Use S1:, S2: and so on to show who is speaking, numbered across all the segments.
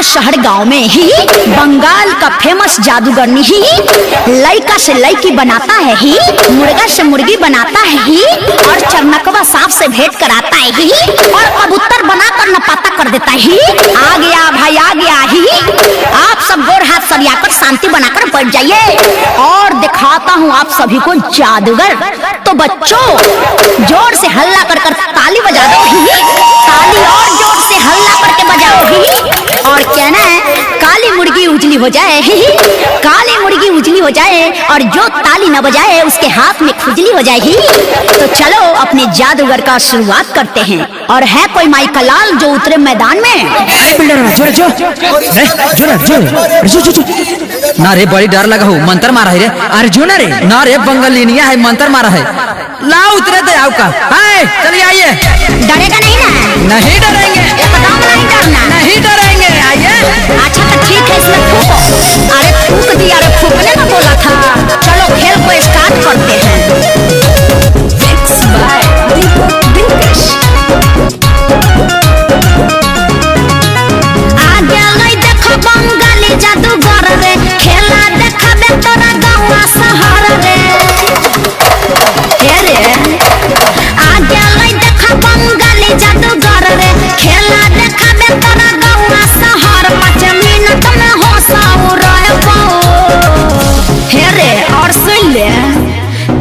S1: शहर गांव में ही बंगाल का फेमस जादूगरनी ही लड़का से लड़की बनाता है ही, मुर्गा से मुर्गी बनाता है ही, और चरनकवा सांप से भेंट कराता है ही, और कबूतर बनाकर नपाता कर देता है ही। आ गया भाई आ गया ही। आप सब गोर हाथ सरियाकर शांति बनाकर बैठ जाइए और दिखाता हूँ आप सभी को जादूगर। तो बच्चों जोर से हल्ला कर कर ताली बजा दो ही, ताली और जोर से हल्ला करके बजाओ ही, और कहना है काली मुर्गी उजली हो जाए ही, काली मुर्गी उजली हो जाए, और जो ताली न बजाए उसके हाथ में खुजली हो जाएगी। तो चलो अपने जादूगर का शुरुआत करते हैं। और है कोई माई का लाल जो उतरे मैदान में?
S2: ना रे बड़ी डर लगा हो, मंत्र मारा है रे। अरे जो ना रे ना रे बंगालिनिया है, मंत्र मारा है। ला उतरे दे आपका। हाय चलिए आइए।
S1: डरेगा नहीं ना?
S2: नहीं डरेंगे,
S1: एकदम नहीं डरना।
S2: नहीं डरेंगे, आइए।
S1: अच्छा तो ठीक है, इसमें फूको। अरे फूक दिया, अरे फूकने ना बोला था। चलो खेल को स्टार्ट करते हैं। आगे नहीं देखो बंगाली जादूगर रे, खेला देखाबे तोरा गाँव शहर रे। हे रे आगे नहीं देखो बंगाली जादूगर रे, खेला देखाबे तोरा गाँव शहर। 5 मिनट में होशाऊ रहबो। हे रे और सुन ले,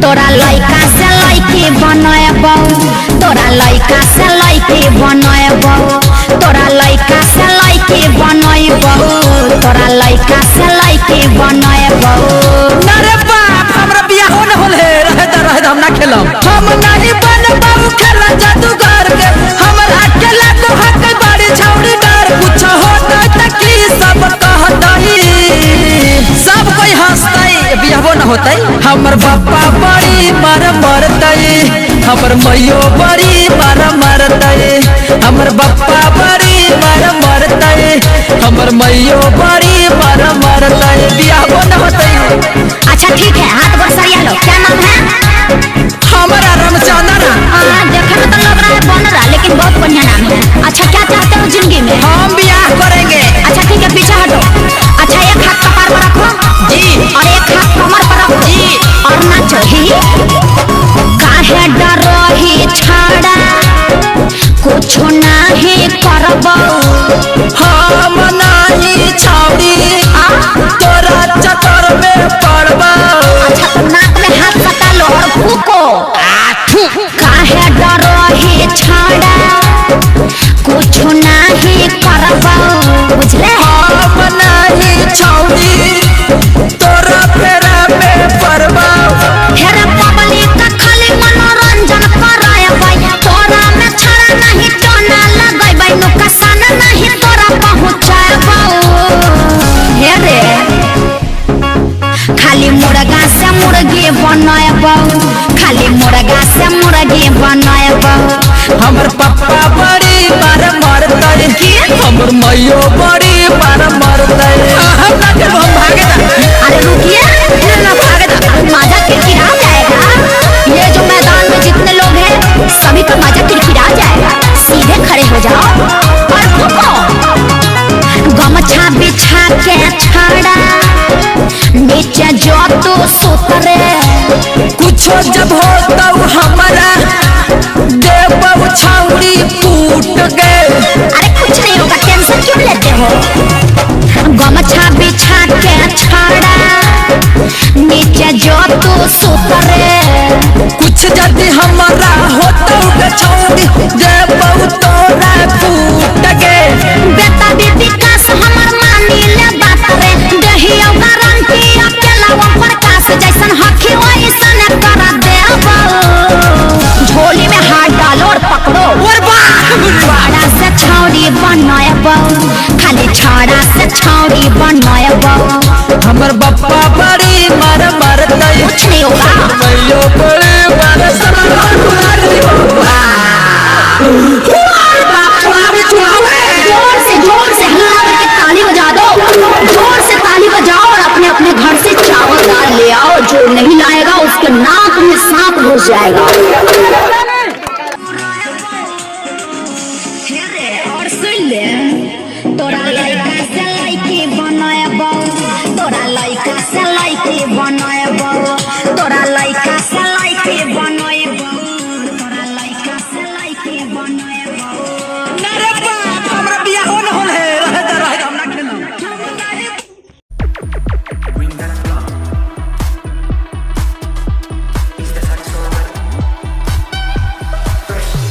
S1: तोरा लइका से लइकी बनएबो, तोरा लइका से लइकी बनएबो, तोरा लइका से लइकी बनएबो, तोरा लइका से लइकी बनएबो।
S2: अरे बाप हमरा बियाह न होल है, रहे द हम ना खेलब। हम नहीं बनबाऊ खेला जादूगर के, हमर अकेला को हक बड़ी छौड़ी डर। कुछ होता त की सब कहतई, सब कोई हंसतई, बियाहो न होतई। हमर बापा बड़ी मार मरतई, हमर मैयो बड़ी मार मरतई, हमर बापा बड़ी मार मरतई, हमर मैयो बड़ी मार मरतई, बियाहो न होतई।
S1: अच्छा ठीक है, हाथ गोड़ सरिया लो। क्या नाम है?
S2: हमारा रामचंद्र।
S1: देखने में तो लग रहा है बनरा, लेकिन बहुत बढ़िया नाम है। अच्छा क्या चाहते हो जिंदगी में?
S2: हम बियाह करेंगे।
S1: अच्छा ठीक है, पीछे हटो। अच्छा एक हाथ कपार पर रखो
S2: जी,
S1: और एक हाथ कमर पर रखो
S2: जी,
S1: और नाचो ही। काहे डरही छाड़ा, कुछ नहीं करबो।
S2: हम नहीं छौड़ी तोरा चक्कर में पड़बो।
S1: अच्छा तो नाक में हाथ सटा लो और फूको। काहे डरही छाड़ा, कुछ नहीं करबो, बुझले?
S2: हम नहीं छौड़ी तोरा फेरा में पड़बो।
S1: हेरे पब्लिक का खाली मनोरंजन कराएबै, तोरा में छड़ा नहीं टोना लगैबै, नुकसान नहीं तोरा पहुँचाएबो। हेरे खाली मुर्गा से मुर्गी बनएबो, खाली मुर्गा से मुर्गी बनएबो।
S2: हमर पापा बड़ी मार मरतई, हमर मैयो बड़ी मार मरतई। हम ना जब हम भागे ना।
S1: अरे रुकिए ना भागे ना, मजा किरकिरा जाएगा। ये जो मैदान में जितने लोग हैं सभी का मजा किरकिरा जाएगा। सीधे खड़े हो जाओ और फूको। गमछा बिछा के छाड़ा, नीचे जो तू सुतरे।
S2: कुछ जब होता हमारा देव छौड़ी फूट गए।
S1: अरे कुछ नहीं होगा, टेंशन क्यों लेते हो? गमछा बिछा के छाड़ा, नीचे जो तू सुतरे।
S2: कुछ यदि हमारा होता छौड़ी देव तोरा फूट गए।
S1: बेटा बेटी काश हमर मानी ले बात रे, दहियो गारंटी अकेला वो प्रकाश जैसन हखी वैसन कर देबो। झोली में हाथ डालो और पकड़ो,
S2: और
S1: छाड़ा से छौड़ी बनएबो, खाली छाड़ा से छौड़ी बनएबो।
S2: हमर बापा बड़ी मार मरतई,
S1: कुछ नहीं होगा।
S2: मैयो बड़ी मार
S1: जोर से हल्ला करके ताली बजा दो, जोर से ताली बजाओ और अपने अपने घर से चावल दाल ले आओ। जो नहीं लाएगा उसके नाक में सांप घुस जाएगा।